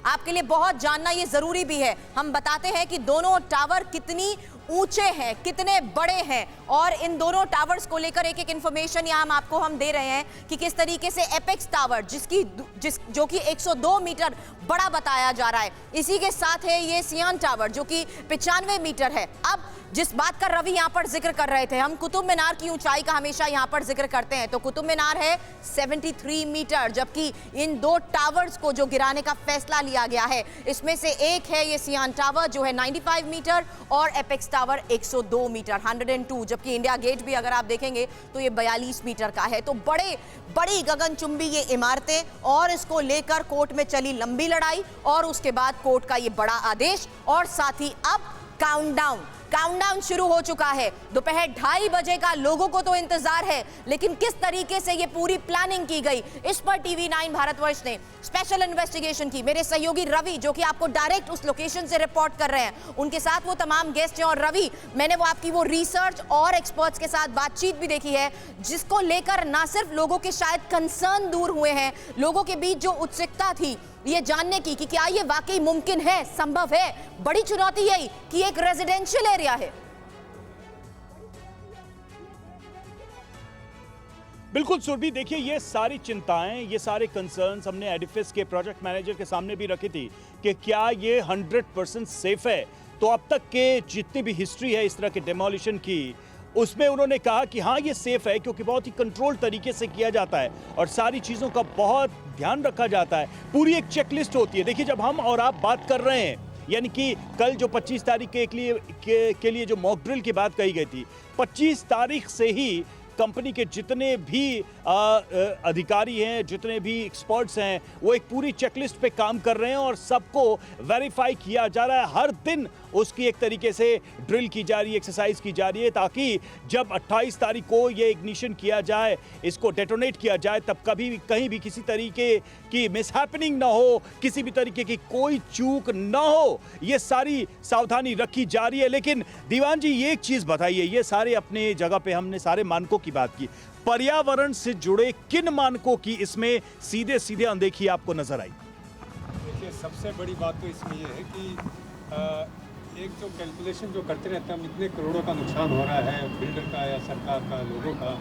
आपके लिए बहुत जानना ये जरूरी भी है। हम बताते हैं कि दोनों टावर कितनी ऊंचे हैं, कितने बड़े हैं, और इन दोनों टावर्स को लेकर एक एक इंफॉर्मेशन यहां हम दे रहे हैं कि किस तरीके से एपेक्स टावर जो कि 102 मीटर बड़ा बताया जा रहा है, इसी के साथ है ये सियान टावर जो कि 95 मीटर है। अब जिस बात का रवि यहां पर जिक्र कर रहे थे, हम कुतुब मीनार की ऊंचाई का हमेशा यहां पर जिक्र करते हैं, तो कुतुब मीनार है 73 मीटर, जबकि इन दो टावर्स को जो गिराने का फैसला लिया गया है, इसमें से एक है ये सियान टावर जो है 95 मीटर और एपेक्स टावर 102 मीटर 102, जबकि इंडिया गेट भी अगर आप देखेंगे तो ये 42 मीटर का है। तो बड़ी गगनचुंबी ये इमारतें, और इसको लेकर कोर्ट में चली लंबी लड़ाई, और उसके बाद कोर्ट का ये बड़ा आदेश, और साथ ही अब काउंटडाउन शुरू हो चुका है। दोपहर 2:30 बजे का लोगों को तो इंतजार है, लेकिन किस तरीके से ये पूरी प्लानिंग की गई, इस पर TV9 भारतवर्ष ने स्पेशल इन्वेस्टिगेशन की। मेरे सहयोगी रवि जो कि आपको डायरेक्ट उस लोकेशन से रिपोर्ट कर रहे हैं, उनके साथ वो तमाम गेस्ट हैं। और रवि, मैंने वो आपकी वो रिसर्च और एक्सपर्ट्स के साथ बातचीत भी देखी है, जिसको लेकर ना सिर्फ लोगों के शायद कंसर्न दूर हुए हैं, लोगों के बीच जो उत्सुकता थी ये जानने की कि क्या ये वाकई मुमकिन है, संभव है। बड़ी चुनौती यही कि एक रेजिडेंशियल एरिया है। बिल्कुल सुरभि, देखिए ये सारी चिंताएं, ये सारे कंसर्न्स हमने एडिफिस के प्रोजेक्ट मैनेजर के सामने भी रखी थी कि क्या ये 100% सेफ है। तो अब तक के जितनी भी हिस्ट्री है इस तरह के डेमोलिशन की, उसमें उन्होंने कहा कि हाँ ये सेफ है, क्योंकि बहुत ही कंट्रोल तरीके से किया जाता है और सारी चीज़ों का बहुत ध्यान रखा जाता है। पूरी एक चेकलिस्ट होती है। देखिए, जब हम और आप बात कर रहे हैं, यानी कि कल जो 25 तारीख के लिए जो मॉक ड्रिल की बात कही गई थी, 25 तारीख से ही कंपनी के जितने भी अधिकारी हैं, जितने भी एक्सपर्ट्स हैं, वो एक पूरी चेकलिस्ट पे काम कर रहे हैं और सबको वेरीफाई किया जा रहा है। हर दिन उसकी एक तरीके से ड्रिल की जा रही है, एक्सरसाइज की जा रही है, ताकि जब 28 तारीख को ये इग्निशन किया जाए, इसको डेटोनेट किया जाए, तब कभी भी कहीं भी किसी तरीके की मिसहैपनिंग ना हो, किसी भी तरीके की कोई चूक ना हो, ये सारी सावधानी रखी जा रही है। लेकिन दीवान जी, ये एक चीज़ बताइए, ये सारे अपने जगह पे हमने सारे मानकों की बात की, पर्यावरण से जुड़े किन मानकों की इसमें सीधे सीधे अनदेखी आपको नजर आई? देखिए, सबसे बड़ी बात तो इसमें यह है कि एक जो कैलकुलेशन जो करते रहते हैं हम, इतने करोड़ों का नुकसान हो रहा है बिल्डर का या सरकार का, लोगों का,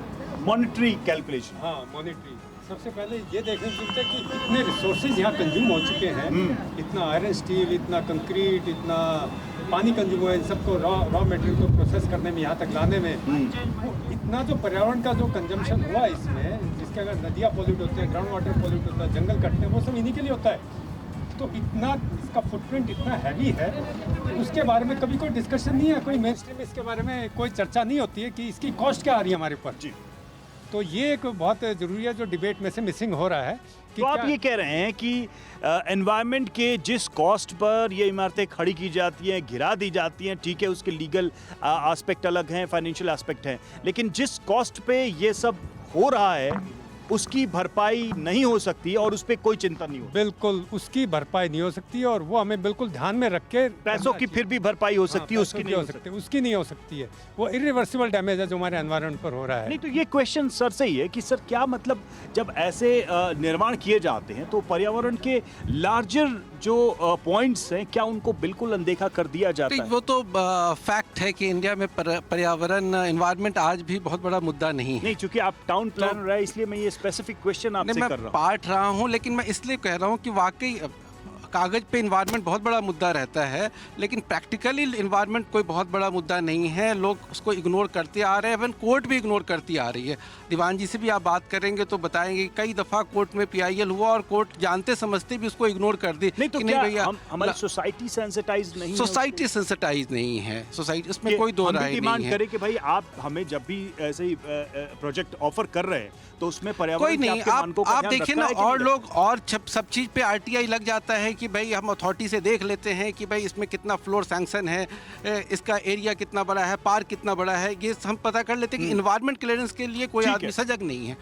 मॉनिटरी कैलकुलेशन। हाँ, मॉनिटरी। सबसे पहले ये देखने की जरूरत है कि इतने रिसोर्सेज यहाँ कंज्यूम हो चुके हैं, इतना आयरन स्टील, इतना कंक्रीट, इतना पानी कंज्यूम हुआ है, इन सबको रॉ मटेरियल को प्रोसेस करने में, यहाँ तक लाने में, इतना जो पर्यावरण का जो कंजम्पशन हुआ इसमें, जिसके अगर नदियाँ पॉल्यूट होते हैं, ग्राउंड वाटर पॉल्यूट होता है, जंगल कटते हैं, वो सब इन्हीं के लिए होता है। तो इतना इसका फुटप्रिंट इतना हैवी है, उसके बारे में कभी कोई डिस्कशन नहीं है, कोई मेन स्ट्रीम में इसके बारे में कोई चर्चा नहीं होती है कि इसकी कॉस्ट क्या आ रही है हमारे ऊपर। जी, तो ये एक बहुत ज़रूरी है जो डिबेट में से मिसिंग हो रहा है। कि तो आप ये कह रहे हैं कि एनवायरनमेंट के जिस कॉस्ट पर ये इमारतें खड़ी की जाती हैं, गिरा दी जाती हैं, ठीक है, उसके लीगल एस्पेक्ट अलग हैं, फाइनेंशियल एस्पेक्ट हैं, लेकिन जिस कॉस्ट पे ये सब हो रहा है उसकी भरपाई नहीं हो सकती और उस पर कोई चिंता नहीं हो। बिल्कुल, उसकी भरपाई नहीं हो सकती और वो हमें बिल्कुल ध्यान में रख के, पैसों की फिर भी भरपाई हो सकती है, उसकी नहीं हो सकती। उसकी नहीं हो सकती है, वो इरिवर्सिबल डैमेज है जो हमारे एनवायरनमेंट पर हो रहा है। नहीं, तो ये क्वेश्चन सर से ही है कि सर क्या मतलब, जब ऐसे निर्माण किए जाते हैं तो पर्यावरण के लार्जर जो पॉइंट्स हैं, क्या उनको बिल्कुल अनदेखा कर दिया जाता है? वो तो फैक्ट है कि इंडिया में पर्यावरण, एनवायरनमेंट आज भी बहुत बड़ा मुद्दा नहीं है। नहीं, चूंकि आप टाउन प्लानर रहे, इसलिए मैं ये स्पेसिफिक क्वेश्चन आपसे कर रहा हूँ। पाठ रहा हूँ, लेकिन मैं इसलिए कह रहा हूँ कि वाकई कागज पे इन्वायरमेंट बहुत बड़ा मुद्दा रहता है, लेकिन प्रैक्टिकली इन्वायरमेंट कोई बहुत बड़ा मुद्दा नहीं है। लोग उसको इग्नोर करते आ रहे हैं, इवन कोर्ट भी इग्नोर करती आ रही है। दीवान जी से भी आप बात करेंगे तो बताएंगे कई दफ़ा कोर्ट में PIL हुआ और कोर्ट जानते समझते भी उसको इग्नोर कर दी। नहीं, तो क्या हमारी सोसाइटी सेंसिटाइज नहीं है? सोसाइटी सेंसिटाइज नहीं है, सोसाइटी, इसमें कोई दो राय नहीं है। करे कि भाई आप हमें जब भी ऐसे ही प्रोजेक्ट ऑफर कर रहे हैं तो उसमें पर्यावरण कोई नहीं, आप देखिए ना, और लोग और सब चीज़ पे RTI लग जाता है कि भाई हम अथॉरिटी से देख लेते हैं कि भाई इसमें कितना फ्लोर सैंक्शन है, इसका एरिया कितना बड़ा है, पार्क कितना बड़ा है, ये हम पता कर लेते हैं कि इन्वायरमेंट क्लियरेंस के लिए कोई आदमी सजग नहीं है।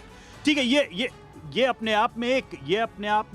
ठीक है, ये अपने आप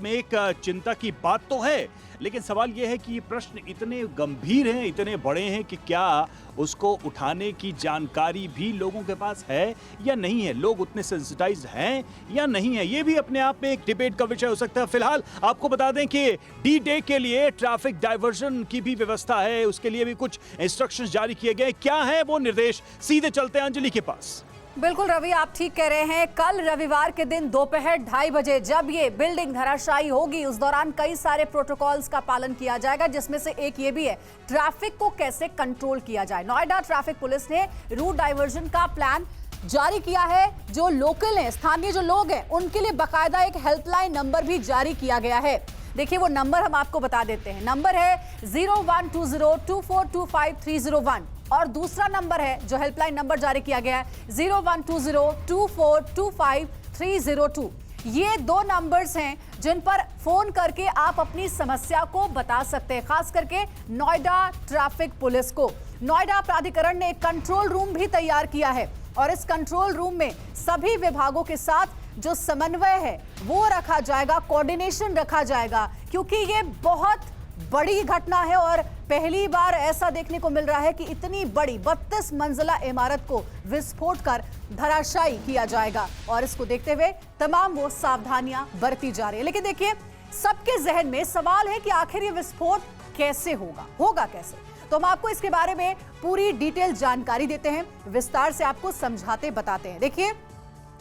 में एक चिंता की बात तो है, लेकिन सवाल ये है कि ये प्रश्न इतने गंभीर हैं, इतने बड़े हैं कि क्या उसको उठाने की जानकारी भी लोगों के पास है या नहीं है, लोग उतने सेंसिटाइज्ड हैं या नहीं है, ये भी अपने आप में एक डिबेट का विषय हो सकता है। फिलहाल आपको बता दें कि डी डे के लिए ट्रैफिक डाइवर्जन की भी व्यवस्था है, उसके लिए भी कुछ इंस्ट्रक्शंस जारी किए गए। क्या है वो निर्देश, सीधे चलते हैं अंजलि के पास। बिल्कुल रवि, आप ठीक कह रहे हैं। कल रविवार के दिन दोपहर 2:30 बजे जब ये बिल्डिंग धराशायी होगी, उस दौरान कई सारे प्रोटोकॉल्स का पालन किया जाएगा, जिसमें से एक ये भी है ट्रैफिक को कैसे कंट्रोल किया जाए। नोएडा ट्रैफिक पुलिस ने रूट डाइवर्जन का प्लान जारी किया है। जो लोकल हैं, स्थानीय जो लोग हैं, उनके लिए बाकायदा एक हेल्पलाइन नंबर भी जारी किया गया है। देखिए वो नंबर हम आपको बता देते हैं। नंबर है 01202425 और दूसरा नंबर है जो हेल्पलाइन नंबर जारी किया गया है 01202425 ये दो नंबर्स हैं जिन पर फोन करके आप अपनी समस्या को बता सकते हैं, खास करके नोएडा ट्रैफिक पुलिस को। नोएडा प्राधिकरण ने एक कंट्रोल रूम भी तैयार किया है और इस कंट्रोल रूम में सभी विभागों के साथ जो समन्वय है वो रखा जाएगा, कोऑर्डिनेशन रखा जाएगा, क्योंकि ये बहुत बड़ी घटना है और पहली बार ऐसा देखने को मिल रहा है कि इतनी बड़ी 32 मंजिला इमारत को विस्फोट कर धराशायी किया जाएगा और इसको देखते हुए तमाम वो सावधानियां बरती जा रही है। लेकिन देखिए सबके जहन में सवाल है कि आखिर ये विस्फोट कैसे होगा कैसे। तो हम आपको इसके बारे में पूरी डिटेल जानकारी देते हैं, विस्तार से आपको समझाते बताते हैं। देखिए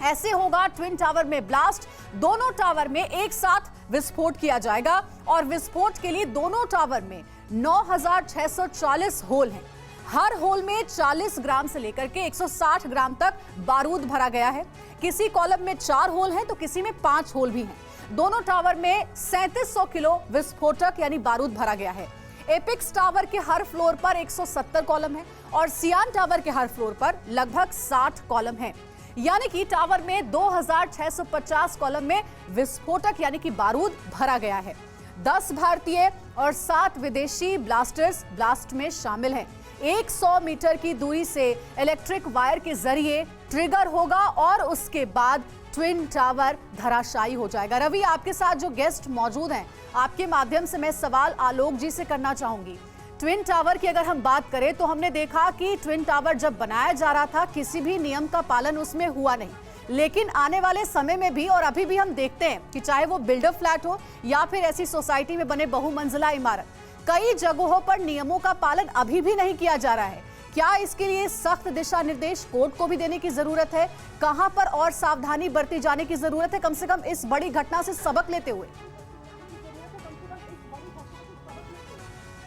ऐसे होगा ट्विन टावर में ब्लास्ट, दोनों टावर में एक साथ विस्फोट किया जाएगा और विस्फोट के लिए दोनों टावर में 9640 होल हैं। हर होल में 40 ग्राम से लेकर के 160 ग्राम तक बारूद भरा गया है। किसी कॉलम में 4 होल हैं तो किसी में 5 होल भी हैं। दोनों टावर में 3700 किलो विस्फोटक यानी बारूद भरा गया है। एपिक्स टावर के हर फ्लोर पर 170 कॉलम है और सियान टावर के हर फ्लोर पर लगभग 60 कॉलम है, यानी कि टावर में 2650 कॉलम में विस्फोटक यानी कि बारूद भरा गया है। 10 भारतीय और 7 विदेशी ब्लास्टर्स ब्लास्ट में शामिल हैं। 100 मीटर की दूरी से इलेक्ट्रिक वायर के जरिए ट्रिगर होगा और उसके बाद ट्विन टावर धराशायी हो जाएगा। रवि, आपके साथ जो गेस्ट मौजूद हैं, आपके माध्यम से मैं सवाल आलोक जी से करना चाहूंगी। ट्विन टावर की अगर हम बात करें तो हमने देखा कि ट्विन टावर जब बनाया जा रहा था किसी भी नियम का पालन उसमें हुआ नहीं, लेकिन आने वाले समय में भी और अभी भी हम देखते हैं कि चाहे वो बिल्डर फ्लैट हो या फिर ऐसी सोसाइटी में बने बहुमंजिला इमारत, कई जगहों पर नियमों का पालन अभी भी नहीं किया जा रहा है। क्या इसके लिए सख्त दिशा निर्देश कोर्ट को भी देने की जरूरत है? कहां पर और सावधानी बरती जाने की जरूरत है, कम से कम इस बड़ी घटना से सबक लेते हुए?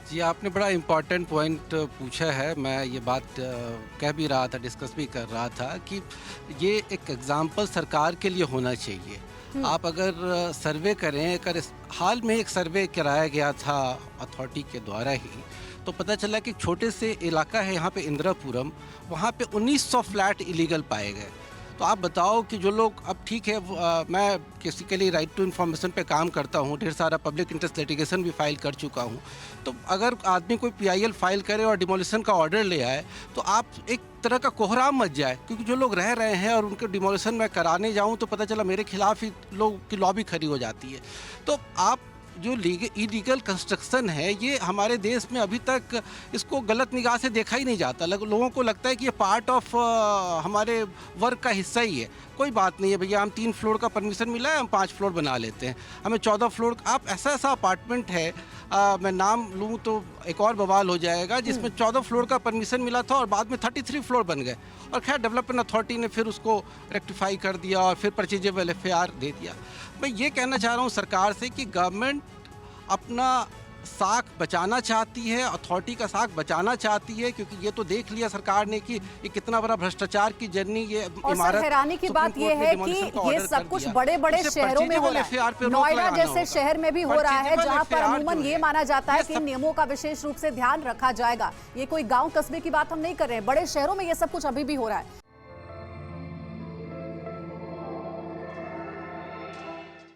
जी, आपने बड़ा इम्पॉर्टेंट पॉइंट पूछा है। मैं ये बात कह भी रहा था, डिस्कस भी कर रहा था कि ये एक एग्जाम्पल सरकार के लिए होना चाहिए। आप अगर सर्वे करें, अगर हाल में एक सर्वे कराया गया था अथॉरिटी के द्वारा ही, तो पता चला कि छोटे से इलाका है यहाँ पे इंदिरापुरम, वहाँ पे 1900 फ्लैट इलीगल पाए गए। तो आप बताओ कि जो लोग, अब ठीक है मैं किसी के लिए राइट टू इन्फॉर्मेशन पे काम करता हूँ, ढेर सारा पब्लिक इंटरेस्ट लिटिगेशन भी फाइल कर चुका हूँ, तो अगर आदमी कोई PIL फाइल करे और डिमोलिशन का ऑर्डर ले आए तो आप एक तरह का कोहराम मच जाए, क्योंकि जो लोग रह रहे हैं और उनके डिमोलिशन मैं कराने जाऊँ तो पता चला मेरे खिलाफ ही लोग की लॉबी खड़ी हो जाती है। तो आप जो इलीगल कंस्ट्रक्शन है, ये हमारे देश में अभी तक इसको गलत निगाह से देखा ही नहीं जाता। लोगों को लगता है कि ये पार्ट ऑफ हमारे वर्क का हिस्सा ही है। कोई बात नहीं है भैया, हम 3 फ्लोर का परमिशन मिला है, हम 5 फ्लोर बना लेते हैं, हमें 14 फ्लोर। आप ऐसा अपार्टमेंट है, मैं नाम लूँ तो एक और बवाल हो जाएगा, जिसमें 14 फ्लोर का परमिशन मिला था और बाद में 33 फ्लोर बन गए, और खैर डेवलपमेंट अथॉरिटी ने फिर उसको रेक्टिफाई कर दिया और फिर परचेजेबल FAR दे दिया। मैं ये कहना चाह रहा हूँ सरकार से कि गवर्नमेंट अपना साख बचाना चाहती है, अथॉरिटी का साख बचाना चाहती है, क्योंकि ये तो देख लिया सरकार ने कि ये कितना बड़ा भ्रष्टाचार की जर्नी ये इमारत। हैरानी की बात ये है कि ये सब कुछ बड़े बड़े शहरों में हो रहा है। नोएडा जैसे शहर में भी हो रहा है, जहां पर अमूमन ये माना जाता है कि नियमों का विशेष रूप से ध्यान रखा जाएगा। ये कोई गाँव कस्बे की बात हम नहीं कर रहे हैं, बड़े शहरों में ये सब कुछ अभी भी हो रहा है।